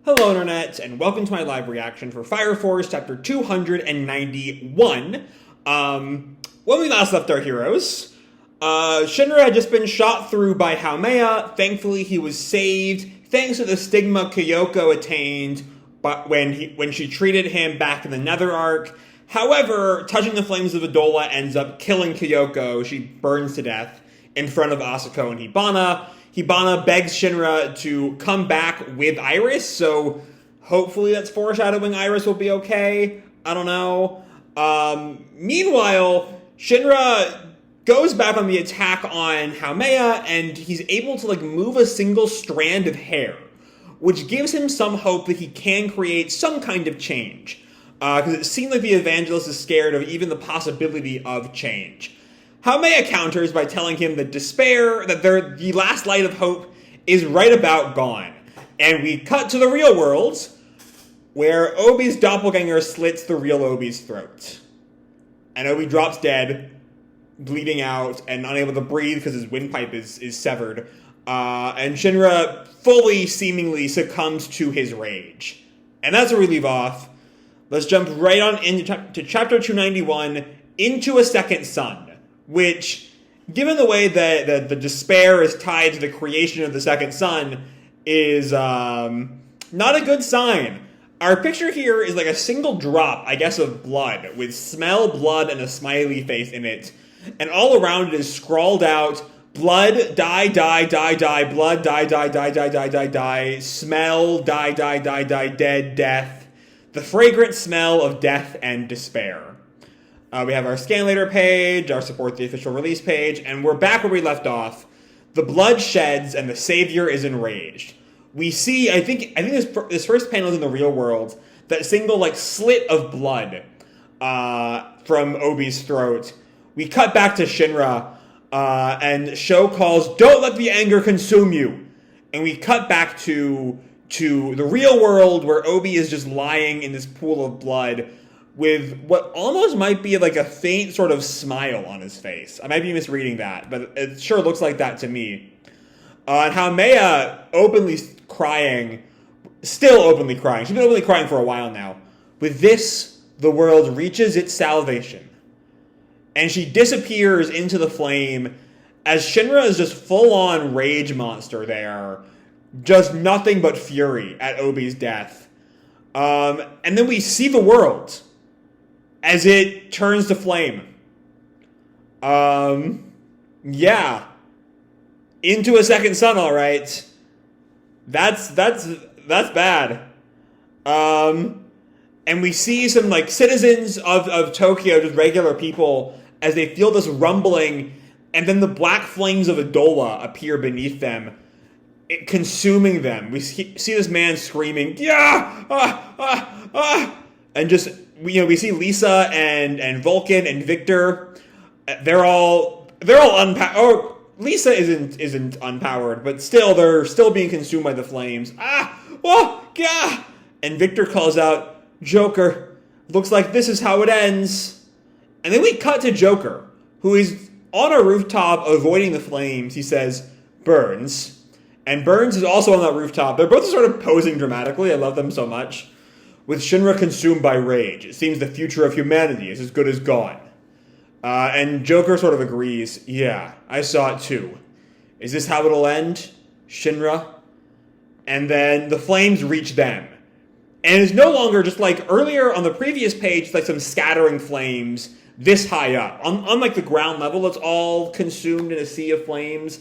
Hello Internet, and welcome to my live reaction for Fire Force Chapter 291. When we last left our heroes, Shinra had just been shot through by Haumea. Thankfully, he was saved, thanks to the stigma Kyoko attained when she treated him back in the Nether Arc. However, touching the flames of Adola ends up killing Kyoko. She burns to death in front of Asuko and Hibana. Hibana begs Shinra to come back with Iris, so hopefully that's foreshadowing Iris will be okay. I don't know. Meanwhile, Shinra goes back on the attack on Haumea, and he's able to move a single strand of hair, which gives him some hope that he can create some kind of change. Because it seems like the Evangelist is scared of even the possibility of change. Haumea counters by telling him that the last light of hope is right about gone. And we cut to the real world, where Obi's doppelganger slits the real Obi's throat. And Obi drops dead, bleeding out, and unable to breathe because his windpipe is severed. And Shinra fully, seemingly, succumbs to his rage. And that's where we leave off. Let's jump right on into Chapter 291, Into a Second Sun. Which, given the way that the despair is tied to the creation of the second sun, is not a good sign. Our picture here is like a single drop, I guess, of blood, with smell, blood, and a smiley face in it. And all around it is scrawled out, blood, die, die, die, die, blood, die, die, die, die, die, die, die, smell, die, die, die, die, dead, death. The fragrant smell of death and despair. We have our scan later page, our support the official release page, and we're back where we left off. The blood sheds and the savior is enraged. We see, I think this first panel is in the real world, that single slit of blood from Obi's throat. We cut back to Shinra, and Sho calls, "Don't let the anger consume you." And we cut back to the real world where Obi is just lying in this pool of blood, with what almost might be a faint sort of smile on his face. I might be misreading that, but it sure looks like that to me. And Haumea openly crying, still openly crying. She's been openly crying for a while now. With this, the world reaches its salvation. And she disappears into the flame as Shinra is just full-on rage monster there. Just nothing but fury at Obi's death. And then we see the world as it turns to flame. Yeah. Into a second sun, alright. That's bad. And we see some, citizens of Tokyo, just regular people, as they feel this rumbling, and then the black flames of Adola appear beneath them, consuming them. We see this man screaming, "Yeah! And just, we see Lisa and Vulcan and Victor. They're all unpowered. Oh, Lisa isn't unpowered, but still, they're still being consumed by the flames. And Victor calls out, "Joker, looks like this is how it ends." And then we cut to Joker, who is on a rooftop avoiding the flames. He says, "Burns." And Burns is also on that rooftop. They're both sort of posing dramatically. I love them so much. With Shinra consumed by rage, it seems the future of humanity is as good as gone. And Joker sort of agrees, "Yeah, I saw it too. Is this how it'll end, Shinra?" And then the flames reach them. And it's no longer just earlier on the previous page, some scattering flames this high up. On the ground level, it's all consumed in a sea of flames.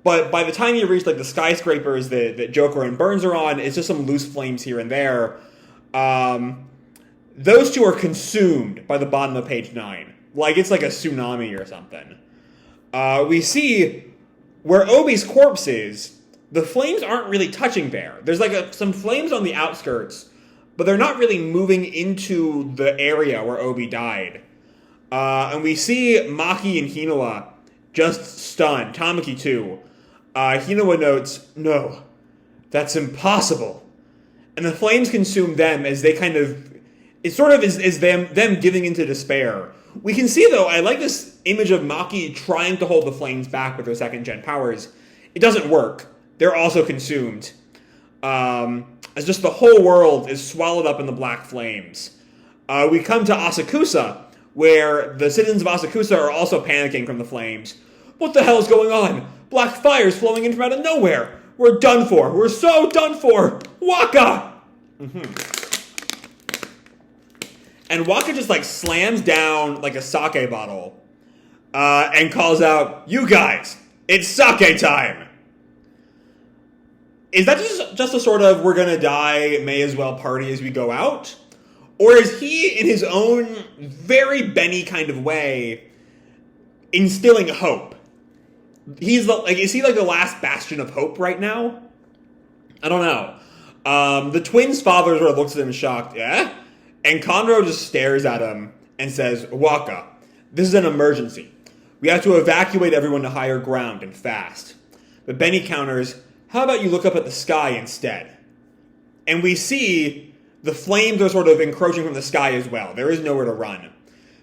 But by the time you reach the skyscrapers that Joker and Burns are on, it's just some loose flames here and there. Those two are consumed by the bottom of page 9. It's like a tsunami or something. We see where Obi's corpse is, the flames aren't really touching there. There's some flames on the outskirts, but they're not really moving into the area where Obi died. And we see Maki and Hinawa just stunned. Tamaki too. Hinawa notes, "No, that's impossible." And the flames consume them as they it sort of is them giving into despair. We can see, though, I like this image of Maki trying to hold the flames back with her second-gen powers. It doesn't work. They're also consumed. as just the whole world is swallowed up in the black flames. We come to Asakusa, where the citizens of Asakusa are also panicking from the flames. What the hell is going on? Black fire's flowing in from out of nowhere. We're done for. We're so done for. Waka! And Waka just like slams down like a sake bottle and calls out, "You guys, it's sake time!" Is that just a sort of we're gonna die, may as well party as we go out? Or is he, in his own very Benny kind of way, instilling hope? Is he like the last bastion of hope right now? I don't know. The twins' father sort of looks at him shocked. Yeah? And Conroe just stares at him and says, "Waka, this is an emergency. We have to evacuate everyone to higher ground and fast." But Benny counters, "How about you look up at the sky instead?" And we see the flames are sort of encroaching from the sky as well. There is nowhere to run.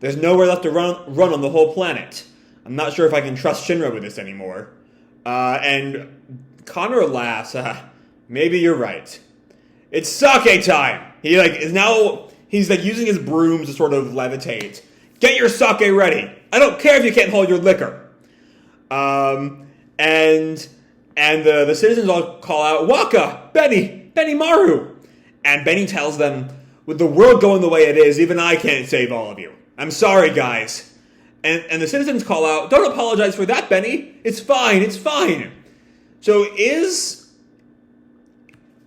There's nowhere left to run on the whole planet. I'm not sure if I can trust Shinra with this anymore. And Conroe laughs. Maybe you're right. It's sake time. He's like using his brooms to sort of levitate. Get your sake ready. I don't care if you can't hold your liquor. And the citizens all call out, "Waka, Benny Maru." And Benny tells them, "With the world going the way it is, even I can't save all of you. I'm sorry, guys." And the citizens call out, "Don't apologize for that, Benny. It's fine, it's fine." So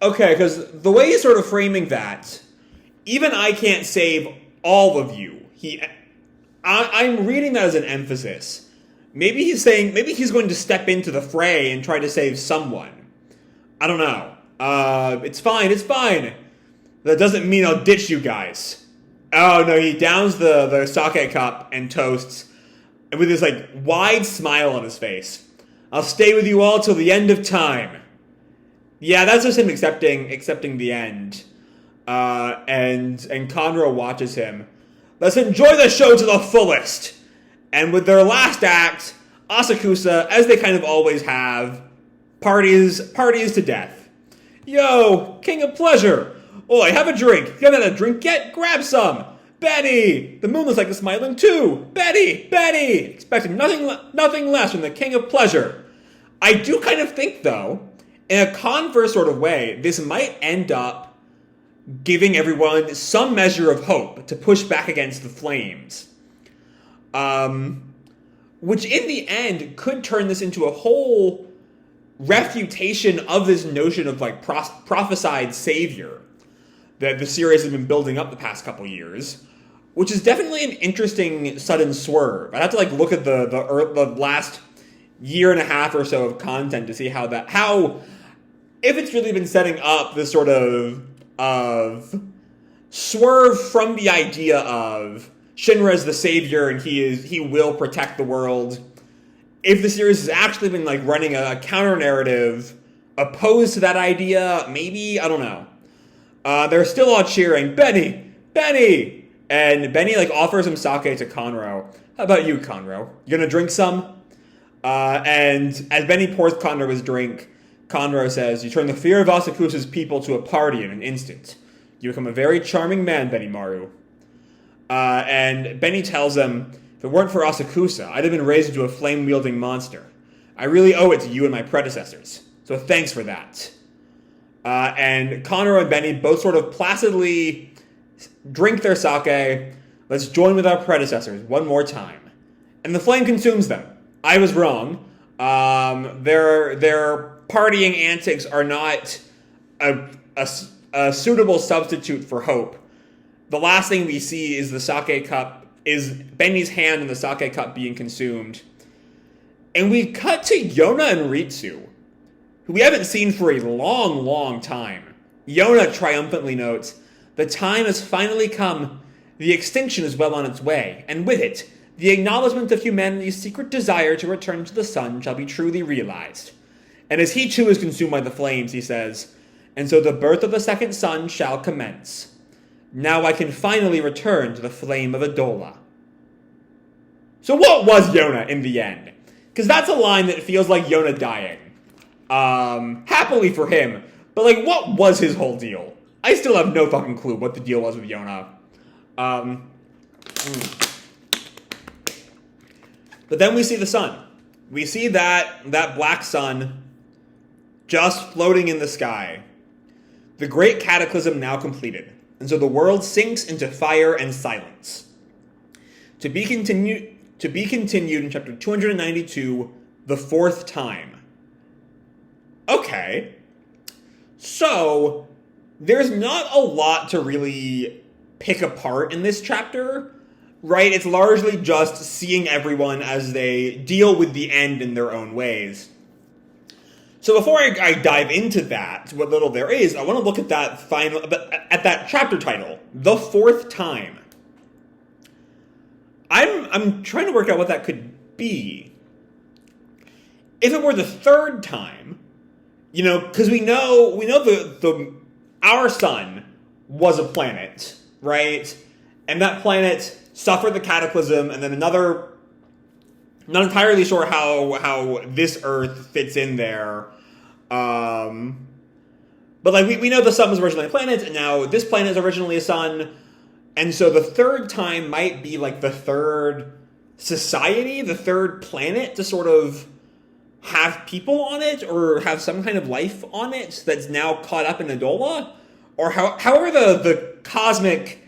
okay, because the way he's sort of framing that, even I can't save all of you. I'm reading that as an emphasis. Maybe he's going to step into the fray and try to save someone. I don't know. It's fine. That doesn't mean I'll ditch you guys. Oh no, he downs the sake cup and toasts, and with this like wide smile on his face. "I'll stay with you all till the end of time." Yeah, that's just him accepting the end. And Conroe watches him. "Let's enjoy the show to the fullest." And with their last act, Asakusa, as they kind of always have, parties to death. "Yo, King of Pleasure! Oi, have a drink. You haven't had a drink yet? Grab some. Betty! The moon looks like it's smiling too. Betty! Expecting nothing less from the King of Pleasure." I do kind of think, though, in a converse sort of way, this might end up giving everyone some measure of hope to push back against the flames. Which in the end could turn this into a whole refutation of this notion of like prophesied savior that the series has been building up the past couple years, which is definitely an interesting sudden swerve. I'd have to like look at the last year and a half or so of content to see how if it's really been setting up this sort of swerve from the idea of Shinra is the savior and he will protect the world. If the series has actually been like running a counter narrative opposed to that idea, maybe, I don't know. They're still all cheering, Benny! And Benny like offers him sake to Conroe. How about you, Conroe? You gonna drink some? And as Benny pours Conroe his drink, Conroe says, "You turn the fear of Asakusa's people to a party in an instant. You become a very charming man, Benny Maru." And Benny tells him, "If it weren't for Asakusa, I'd have been raised into a flame-wielding monster. I really owe it to you and my predecessors. So thanks for that." And Conroe and Benny both sort of placidly drink their sake. "Let's join with our predecessors one more time." And the flame consumes them. I was wrong. Their partying antics are not a suitable substitute for hope. The last thing we see is the sake cup, is Benny's hand in the sake cup being consumed. And we cut to Yona and Ritsu, who we haven't seen for a long, long time. Yona triumphantly notes, "The time has finally come. The extinction is well on its way, and with it, the acknowledgement of humanity's secret desire to return to the sun shall be truly realized." And as he too is consumed by the flames, he says, "And so the birth of the second sun shall commence. Now I can finally return to the flame of Adola." So what was Yona in the end? Because that's a line that feels like Yona dying. Happily for him, But, like, what was his whole deal? I still have no fucking clue what the deal was with Yona. But then we see the sun. We see that black sun just floating in the sky. The great cataclysm now completed, and so the world sinks into fire and silence. To be continued in chapter 292, the fourth time. Okay. So, there's not a lot to really pick apart in this chapter, right? It's largely just seeing everyone as they deal with the end in their own ways. So before I dive into that, what little there is, I want to look at that chapter title, The Fourth Time. I'm trying to work out what that could be. If it were the third time, because we know our sun was a planet, right? And that planet suffered the cataclysm, and then another. Not entirely sure how this Earth fits in there. But like we know the sun was originally a planet, and now this planet is originally a sun. And so the third time might be like the third society, the third planet to sort of have people on it or have some kind of life on it that's now caught up in Adola. Or however the cosmic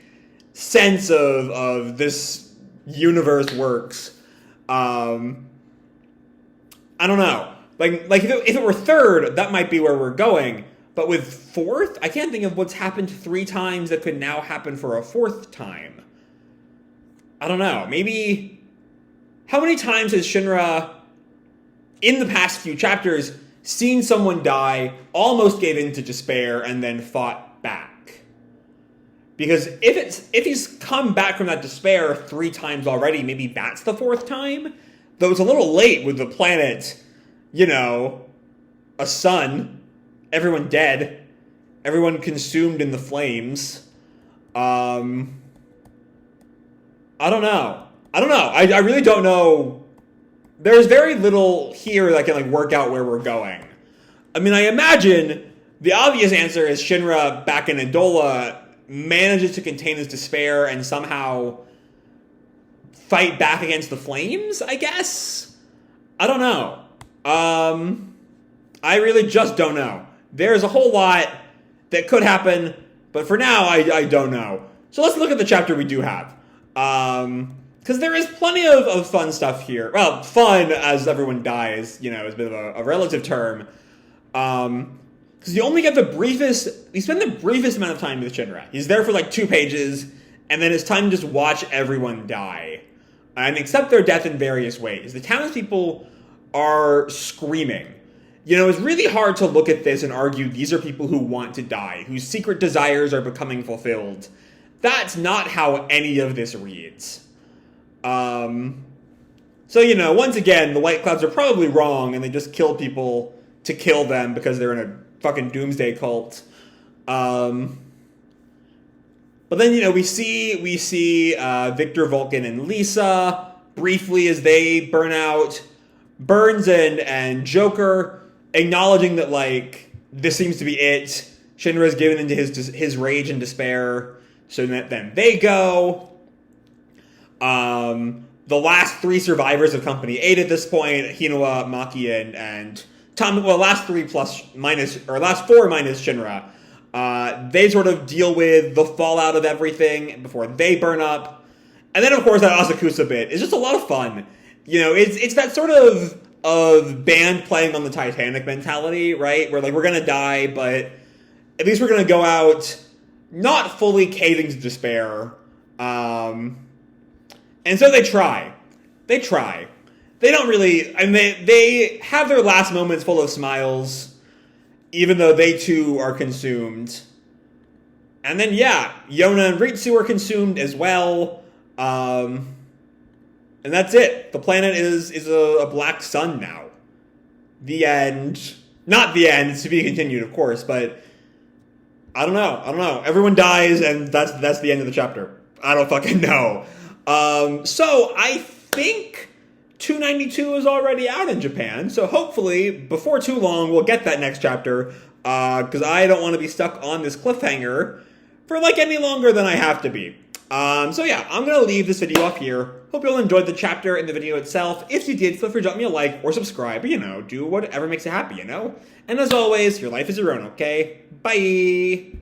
sense of this universe works. I don't know. Like if it were third, that might be where we're going. But with fourth, I can't think of what's happened 3 times that could now happen for a fourth time. I don't know. Maybe... How many times has Shinra, in the past few chapters, seen someone die, almost gave in to despair, and then fought back? Because if he's come back from that despair 3 times already, maybe that's the 4th time? Though it's a little late with the planet, a sun... Everyone dead. Everyone consumed in the flames. I don't know. I really don't know. There's very little here that can work out where we're going. I mean, I imagine the obvious answer is Shinra back in Adola manages to contain his despair and somehow fight back against the flames, I guess? I don't know. I really just don't know. There's a whole lot that could happen, but for now, I don't know. So let's look at the chapter we do have. Because there is plenty of fun stuff here. Well, fun as everyone dies, is a bit of a relative term. Because you only get you spend the briefest amount of time with Shinra. He's there for 2 pages, and then it's time to just watch everyone die. And accept their death in various ways. The townspeople are screaming. It's really hard to look at this and argue these are people who want to die, whose secret desires are becoming fulfilled. That's not how any of this reads. So, once again, the White Clouds are probably wrong, and they just kill people to kill them because they're in a fucking doomsday cult. But then, we see Victor, Vulcan, and Lisa briefly as they burn out. Burns and Joker... acknowledging that, this seems to be it. Shinra's given into his rage and despair, so then they go. The last 3 survivors of Company 8 at this point, Hinoa, Maki, and Tom, last 4 minus Shinra, they sort of deal with the fallout of everything before they burn up. And then, of course, that Asakusa bit is just a lot of fun. It's that sort of band playing on the Titanic mentality, right? Where we're gonna die, but at least we're gonna go out not fully caving to despair. And so they try. They don't really, they have their last moments full of smiles, even though they too are consumed. And then Yona and Ritsu are consumed as well. And that's it. The planet is a black sun now. The end. Not the end. It's to be continued, of course, but I don't know. Everyone dies, and that's the end of the chapter. I don't fucking know. So I think 292 is already out in Japan, so hopefully, before too long, we'll get that next chapter. because I don't want to be stuck on this cliffhanger for like any longer than I have to be. So yeah, I'm going to leave this video off here. Hope you all enjoyed the chapter and the video itself. If you did, feel free to drop me a like or subscribe, do whatever makes you happy, And as always, your life is your own, okay? Bye!